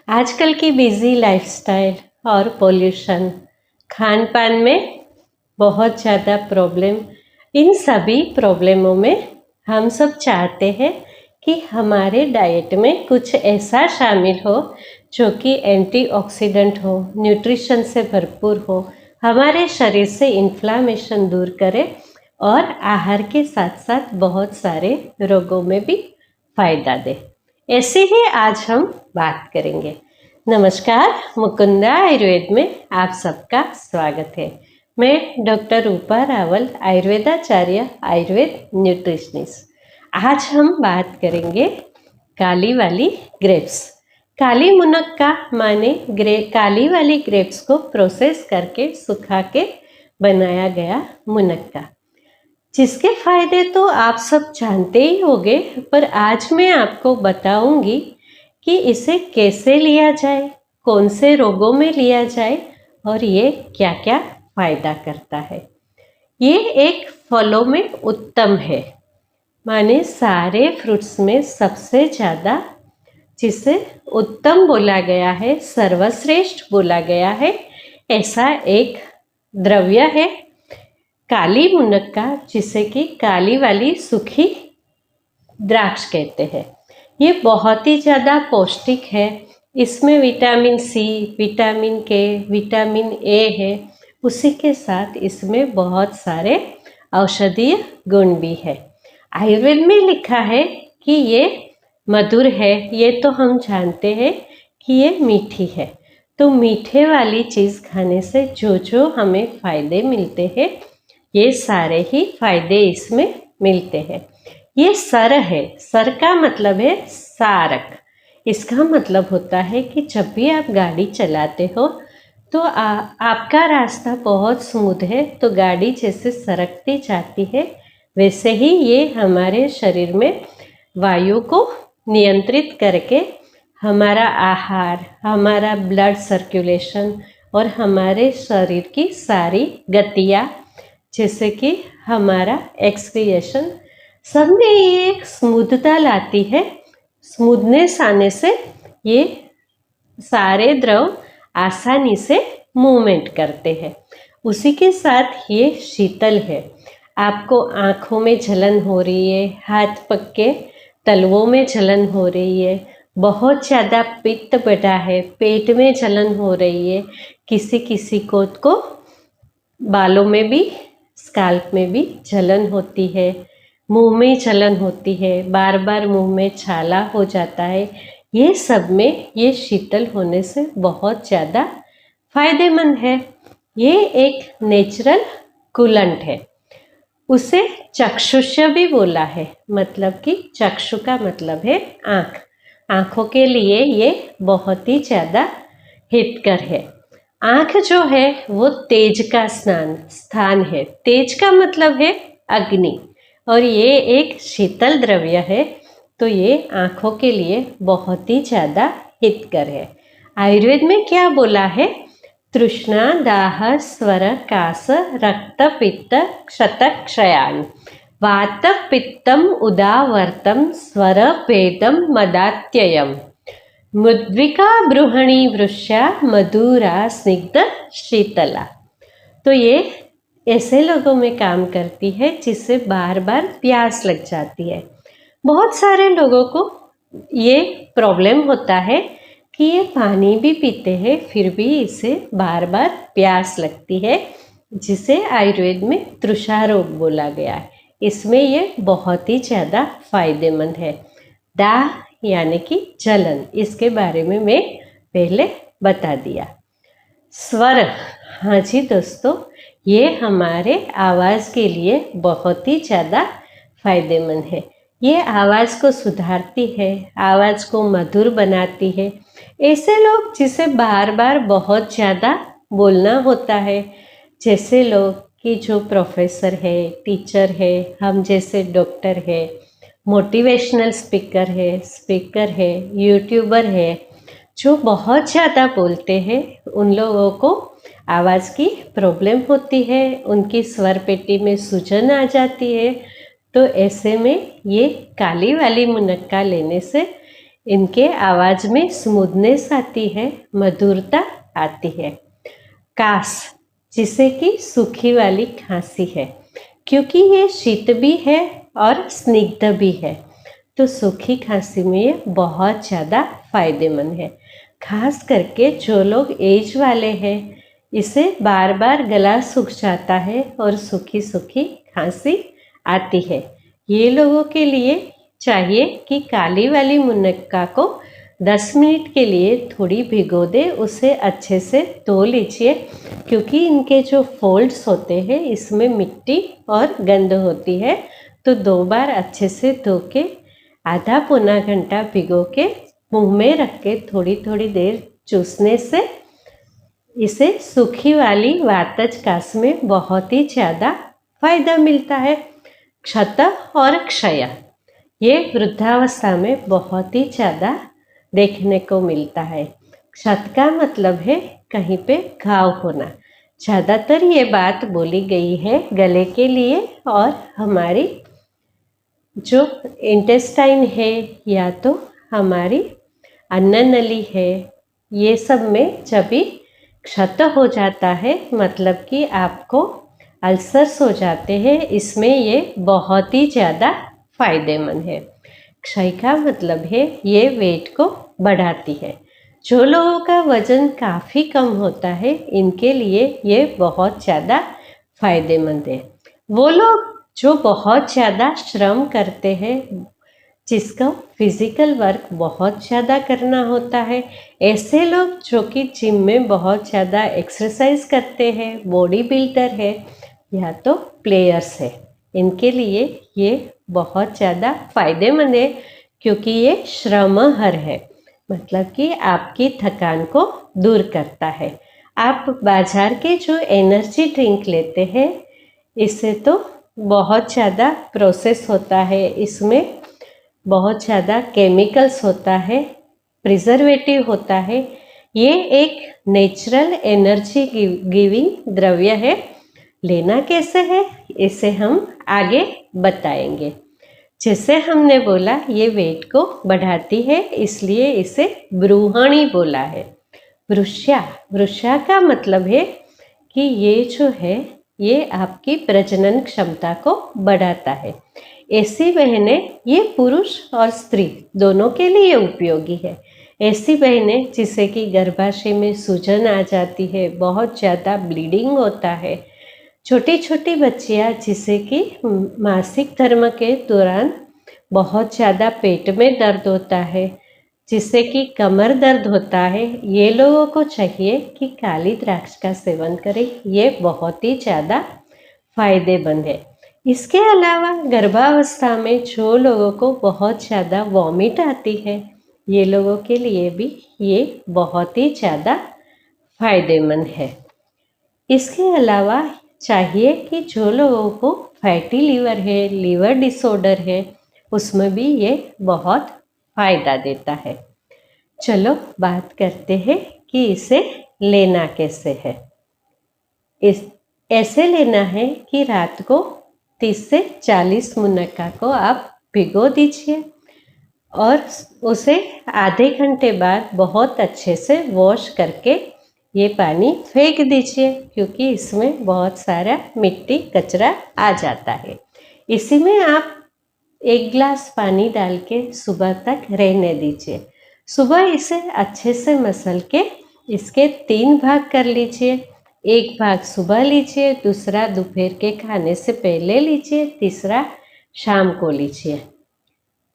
आजकल की busy lifestyle और पोल्यूशन, खान पान में बहुत ज़्यादा प्रॉब्लम। इन सभी प्रॉब्लमों में हम सब चाहते हैं कि हमारे डाइट में कुछ ऐसा शामिल हो जो कि एंटीऑक्सीडेंट हो, न्यूट्रिशन से भरपूर हो, हमारे शरीर से इन्फ्लामेशन दूर करे और आहार के साथ साथ बहुत सारे रोगों में भी फायदा दे। ऐसे ही आज हम बात करेंगे। नमस्कार, मुकुंदा आयुर्वेद में आप सबका स्वागत है। मैं डॉक्टर रूपा रावल, आयुर्वेदाचार्य, आयुर्वेद न्यूट्रिशनिस्ट। आज हम बात करेंगे काली वाली ग्रेप्स। काली मुनक्का माने काली वाली ग्रेप्स को प्रोसेस करके सुखा के बनाया गया मुनक्का, जिसके फायदे तो आप सब जानते ही होंगे, पर आज मैं आपको बताऊंगी कि इसे कैसे लिया जाए, कौन से रोगों में लिया जाए और ये क्या क्या फायदा करता है। ये एक फलों में उत्तम है, माने सारे फ्रूट्स में सबसे ज़्यादा जिसे उत्तम बोला गया है, सर्वश्रेष्ठ बोला गया है, ऐसा एक द्रव्य है काली मुनक्का, जिसे कि काली वाली सूखी द्राक्ष कहते हैं। ये बहुत ही ज़्यादा पौष्टिक है। इसमें विटामिन सी, विटामिन के, विटामिन ए है। उसी के साथ इसमें बहुत सारे औषधीय गुण भी है। आयुर्वेद में लिखा है कि ये मधुर है, ये तो हम जानते हैं कि ये मीठी है। तो मीठे वाली चीज़ खाने से जो जो हमें फ़ायदे मिलते हैं, ये सारे ही फायदे इसमें मिलते हैं। ये सर है, सर का मतलब है सारक। इसका मतलब होता है कि जब भी आप गाड़ी चलाते हो तो आपका रास्ता बहुत स्मूथ है, तो गाड़ी जैसे सरकती जाती है वैसे ही ये हमारे शरीर में वायु को नियंत्रित करके हमारा आहार, हमारा ब्लड सर्कुलेशन और हमारे शरीर की सारी गतियाँ, जैसे कि हमारा एक्सक्रिएशन, सब में ये एक स्मूथता लाती है। स्मूथनेस आने से ये सारे द्रव आसानी से मूवमेंट करते हैं। उसी के साथ ये शीतल है। आपको आँखों में जलन हो रही है, हाथ पग के तलवों में जलन हो रही है, बहुत ज़्यादा पित्त बढ़ा है, पेट में जलन हो रही है, किसी किसी को बालों में भी, स्काल्प में भी जलन होती है, मुंह में जलन होती है, बार बार मुंह में छाला हो जाता है, ये सब में ये शीतल होने से बहुत ज़्यादा फायदेमंद है। ये एक नेचुरल कूलेंट है। उसे चक्षुष्य भी बोला है, मतलब कि चक्षु का मतलब है आँख। आँखों के लिए ये बहुत ही ज़्यादा हितकर है। आँख जो है वो तेज का स्थान है। तेज का मतलब है अग्नि, और ये एक शीतल द्रव्य है, तो ये आँखों के लिए बहुत ही ज़्यादा हितकर है। आयुर्वेद में क्या बोला है? तृष्णा दाह स्वर कास रक्त पित्त क्षत क्षयान वात पित्तम उदावर्तम स्वर पेदम मदात्ययम मुद्विका बृहणी वृष्या मधुरा स्निग्ध शीतला। तो ये ऐसे लोगों में काम करती है जिससे बार बार प्यास लग जाती है। बहुत सारे लोगों को ये प्रॉब्लम होता है कि ये पानी भी पीते हैं फिर भी इसे बार बार प्यास लगती है, जिसे आयुर्वेद में तृषा रोग बोला गया है। इसमें ये बहुत ही ज़्यादा फायदेमंद है। दाह यानी कि जलन, इसके बारे में मैं पहले बता दिया। स्वर, हाँ जी दोस्तों, ये हमारे आवाज़ के लिए बहुत ही ज़्यादा फायदेमंद है। ये आवाज़ को सुधारती है, आवाज़ को मधुर बनाती है। ऐसे लोग जिसे बार बार बहुत ज़्यादा बोलना होता है, जैसे लोग कि जो प्रोफेसर है, टीचर है, हम जैसे डॉक्टर है, मोटिवेशनल स्पीकर है, यूट्यूबर है, जो बहुत ज़्यादा बोलते हैं, उन लोगों को आवाज़ की प्रॉब्लम होती है, उनकी स्वर पेटी में सूजन आ जाती है। तो ऐसे में ये काली वाली मुनक्का लेने से इनके आवाज़ में स्मूथनेस आती है, मधुरता आती है। कास, जिसे कि सूखी वाली खांसी है, क्योंकि ये शीत भी है और स्निग्ध भी है, तो सूखी खांसी में ये बहुत ज़्यादा फायदेमंद है। खास करके जो लोग एज वाले हैं, इसे बार बार गला सूख जाता है और सूखी सूखी खांसी आती है, ये लोगों के लिए चाहिए कि काली वाली मुनक्का को 10 मिनट के लिए थोड़ी भिगो दे, उसे अच्छे से धो लीजिए, क्योंकि इनके जो फोल्ड्स होते हैं इसमें मिट्टी और गंद होती है, तो 2 बार अच्छे से धो के आधा पौना घंटा भिगो के मुंह में रख के थोड़ी थोड़ी देर चूसने से इसे सूखी वाली वातज कास में बहुत ही ज़्यादा फायदा मिलता है। क्षत और क्षय, ये वृद्धावस्था में बहुत ही ज़्यादा देखने को मिलता है। क्षत का मतलब है कहीं पे घाव होना। ज़्यादातर ये बात बोली गई है गले के लिए, और हमारी जो इंटेस्टाइन है या तो हमारी अन्न नली है, ये सब में जब भी क्षत हो जाता है, मतलब कि आपको अल्सर्स हो जाते हैं, इसमें ये बहुत ही ज़्यादा फायदेमंद है। क्षय का मतलब है ये वेट को बढ़ाती है। जो लोगों का वजन काफ़ी कम होता है, इनके लिए ये बहुत ज़्यादा फायदेमंद है। वो लोग जो बहुत ज़्यादा श्रम करते हैं, जिसका फिज़िकल वर्क बहुत ज़्यादा करना होता है, ऐसे लोग जो कि जिम में बहुत ज़्यादा एक्सरसाइज करते हैं, बॉडी बिल्डर है या तो प्लेयर्स है, इनके लिए ये बहुत ज़्यादा फायदेमंद है, क्योंकि ये श्रमहर है, मतलब कि आपकी थकान को दूर करता है। आप बाजार के जो एनर्जी ड्रिंक लेते हैं, इससे तो बहुत ज़्यादा प्रोसेस होता है, इसमें बहुत ज़्यादा केमिकल्स होता है, प्रिजर्वेटिव होता है। ये एक नेचुरल एनर्जी गिविंग द्रव्य है। लेना कैसे है, इसे हम आगे बताएंगे। जैसे हमने बोला ये वेट को बढ़ाती है, इसलिए इसे ब्रूहाणी बोला है। वृषा का मतलब है कि ये जो है ये आपकी प्रजनन क्षमता को बढ़ाता है। ऐसी बहनें, ये पुरुष और स्त्री दोनों के लिए उपयोगी है। ऐसी बहनें जिसे कि गर्भाशय में सूजन आ जाती है, बहुत ज़्यादा ब्लीडिंग होता है, छोटी छोटी बच्चियाँ जिसे कि मासिक धर्म के दौरान बहुत ज़्यादा पेट में दर्द होता है, जिससे कि कमर दर्द होता है, ये लोगों को चाहिए कि काली द्राक्ष का सेवन करें। ये बहुत ही ज़्यादा फायदेमंद है। इसके अलावा गर्भावस्था में जो लोगों को बहुत ज़्यादा वॉमिट आती है, ये लोगों के लिए भी ये बहुत ही ज़्यादा फायदेमंद है। इसके अलावा चाहिए कि जो लोगों को फैटी लीवर है, लीवर डिसऑर्डर है, उसमें भी ये बहुत फ़ायदा देता है। चलो बात करते हैं कि इसे लेना कैसे है। ऐसे लेना है कि रात को 30 से 40 मुनक्का को आप भिगो दीजिए और उसे आधे घंटे बाद बहुत अच्छे से वॉश करके ये पानी फेंक दीजिए, क्योंकि इसमें बहुत सारा मिट्टी कचरा आ जाता है। इसी में आप 1 गिलास पानी डाल के सुबह तक रहने दीजिए। सुबह इसे अच्छे से मसल के इसके 3 भाग कर लीजिए। 1 भाग सुबह लीजिए, दूसरा दोपहर के खाने से पहले लीजिए, तीसरा शाम को लीजिए।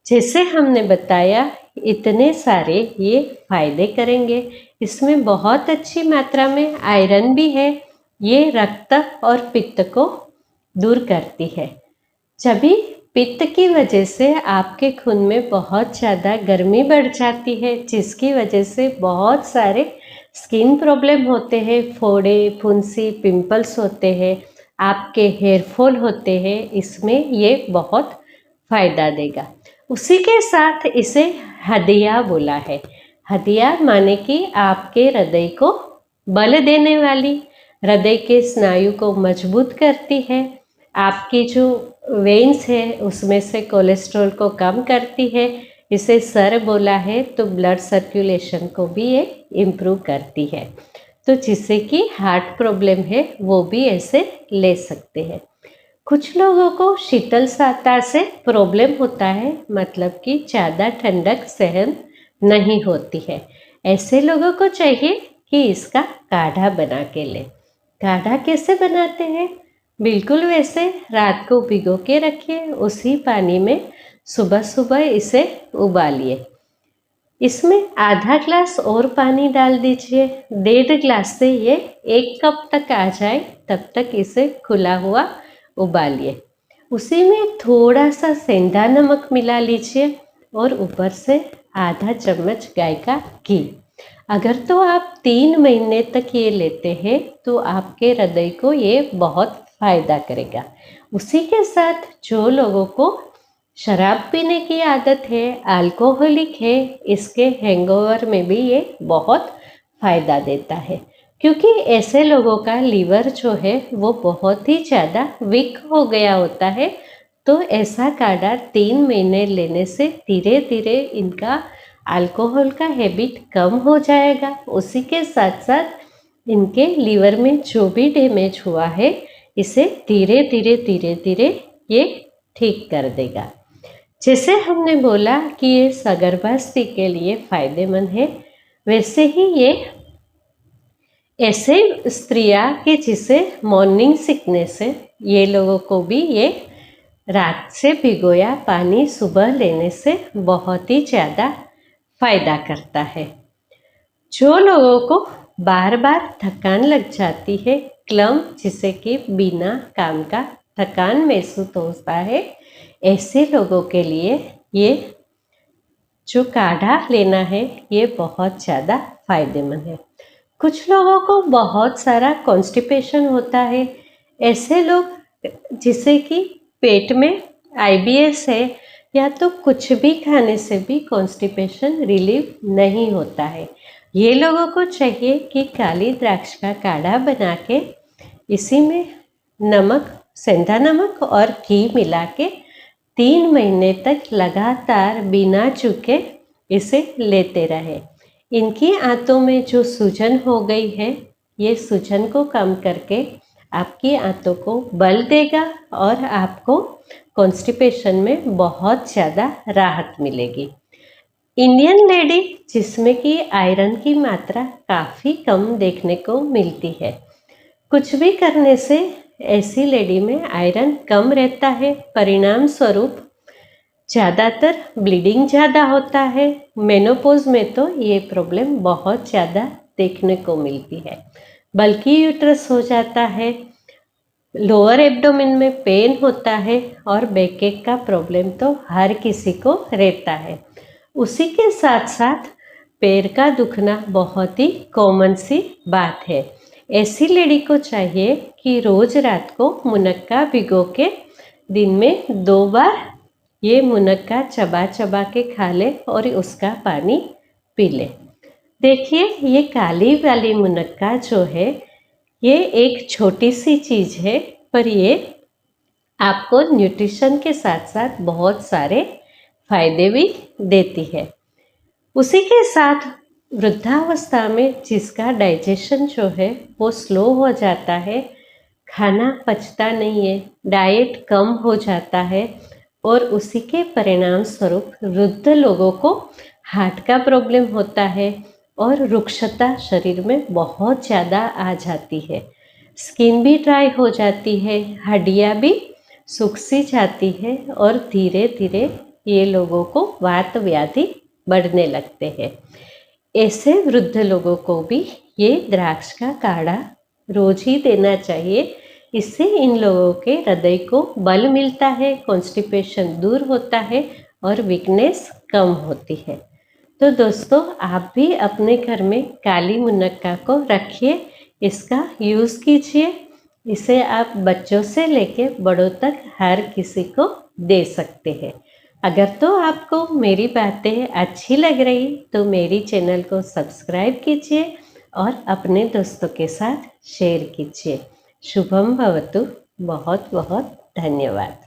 जैसे हमने बताया, इतने सारे ये फायदे करेंगे। इसमें बहुत अच्छी मात्रा में आयरन भी है। ये रक्त और पित्त को दूर करती है। जब भी पित्त की वजह से आपके खून में बहुत ज़्यादा गर्मी बढ़ जाती है, जिसकी वजह से बहुत सारे स्किन प्रॉब्लम होते हैं, फोड़े, फुंसी, पिंपल्स होते हैं, आपके हेयर फॉल होते हैं, इसमें ये बहुत फ़ायदा देगा। उसी के साथ इसे हदिया बोला है। हदिया माने कि आपके हृदय को बल देने वाली, हृदय के स्नायु को मजबूत करती है, आपकी जो वेन्स है उसमें से कोलेस्ट्रॉल को कम करती है, इसे सर बोला है तो ब्लड सर्कुलेशन को भी ये इम्प्रूव करती है। तो जिससे कि हार्ट प्रॉब्लम है वो भी ऐसे ले सकते हैं। कुछ लोगों को शीतल साता से प्रॉब्लम होता है, मतलब कि ज़्यादा ठंडक सहन नहीं होती है। ऐसे लोगों को चाहिए कि इसका काढ़ा बना के लें। काढ़ा कैसे बनाते हैं? बिल्कुल वैसे रात को भिगो के रखिए, उसी पानी में सुबह सुबह इसे उबालिए। इसमें आधा ग्लास और पानी डाल दीजिए। 1.5 ग्लास से ये 1 कप तक आ जाए तब तक इसे खुला हुआ उबालिए। उसी में थोड़ा सा सेंधा नमक मिला लीजिए और ऊपर से आधा चम्मच गाय का घी। अगर तो आप 3 महीने तक ये लेते हैं तो आपके हृदय को ये बहुत फ़ायदा करेगा। उसी के साथ जो लोगों को शराब पीने की आदत है, अल्कोहलिक है, इसके हैंगओवर में भी ये बहुत फ़ायदा देता है, क्योंकि ऐसे लोगों का लीवर जो है वो बहुत ही ज़्यादा वीक हो गया होता है। तो ऐसा काढ़ा 3 महीने लेने से धीरे धीरे इनका अल्कोहल का हैबिट कम हो जाएगा। उसी के साथ साथ इनके लीवर में जो भी डैमेज हुआ है इसे धीरे धीरे ये ठीक कर देगा। जैसे हमने बोला कि ये सगर्भावस्था के लिए फ़ायदेमंद है, वैसे ही ये ऐसे स्त्रियां कि जिसे मॉर्निंग सिकनेस है, ये लोगों को भी ये रात से भिगोया पानी सुबह लेने से बहुत ही ज़्यादा फ़ायदा करता है। जो लोगों को बार बार थकान लग जाती है, क्लम्प जिसे कि बिना काम का थकान महसूस होता है, ऐसे लोगों के लिए ये जो काढ़ा लेना है ये बहुत ज़्यादा फ़ायदेमंद है। कुछ लोगों को बहुत सारा कॉन्स्टिपेशन होता है। ऐसे लोग जिसे कि पेट में IBS है या तो कुछ भी खाने से भी कॉन्स्टिपेशन रिलीव नहीं होता है, ये लोगों को चाहिए कि काली द्राक्ष का काढ़ा बना के इसी में नमक, सेंधा नमक और घी मिला के 3 महीने तक लगातार बिना चूके इसे लेते रहे। इनकी आंतों में जो सूजन हो गई है, ये सूजन को कम करके आपकी आंतों को बल देगा और आपको कॉन्स्टिपेशन में बहुत ज़्यादा राहत मिलेगी। इंडियन लेडी जिसमें कि आयरन की मात्रा काफ़ी कम देखने को मिलती है, कुछ भी करने से ऐसी लेडी में आयरन कम रहता है, परिणाम स्वरूप ज़्यादातर ब्लीडिंग ज़्यादा होता है। मेनोपॉज में तो ये प्रॉब्लम बहुत ज़्यादा देखने को मिलती है, बल्कि यूट्रस हो जाता है, लोअर एब्डोमेन में पेन होता है और बैकएक का प्रॉब्लम तो हर किसी को रहता है। उसी के साथ साथ पैर का दुखना बहुत ही कॉमन सी बात है। ऐसी लेडी को चाहिए कि रोज़ रात को मुनक्का भिगो के दिन में 2 बार ये मुनक्का चबा चबा के खा ले और उसका पानी पी ले। देखिए, ये काली वाली मुनक्का जो है ये एक छोटी सी चीज़ है, पर ये आपको न्यूट्रिशन के साथ साथ बहुत सारे फायदे भी देती है। उसी के साथ वृद्धावस्था में जिसका डाइजेशन जो है वो स्लो हो जाता है, खाना पचता नहीं है, डाइट कम हो जाता है और उसी के परिणाम स्वरूप वृद्ध लोगों को हार्ट का प्रॉब्लम होता है और रुक्षता शरीर में बहुत ज़्यादा आ जाती है, स्किन भी ड्राई हो जाती है, हड्डियाँ भी सूख सी जाती है और धीरे धीरे ये लोगों को वात व्याधि बढ़ने लगते हैं। ऐसे वृद्ध लोगों को भी ये द्राक्ष का काढ़ा रोज ही देना चाहिए। इससे इन लोगों के हृदय को बल मिलता है, कॉन्स्टिपेशन दूर होता है और वीकनेस कम होती है। तो दोस्तों, आप भी अपने घर में काली मुनक्का को रखिए, इसका यूज़ कीजिए। इसे आप बच्चों से लेके बड़ों तक हर किसी को दे सकते हैं। अगर तो आपको मेरी बातें अच्छी लग रही तो मेरी चैनल को सब्सक्राइब कीजिए और अपने दोस्तों के साथ शेयर कीजिए। शुभम भवतु। बहुत बहुत धन्यवाद।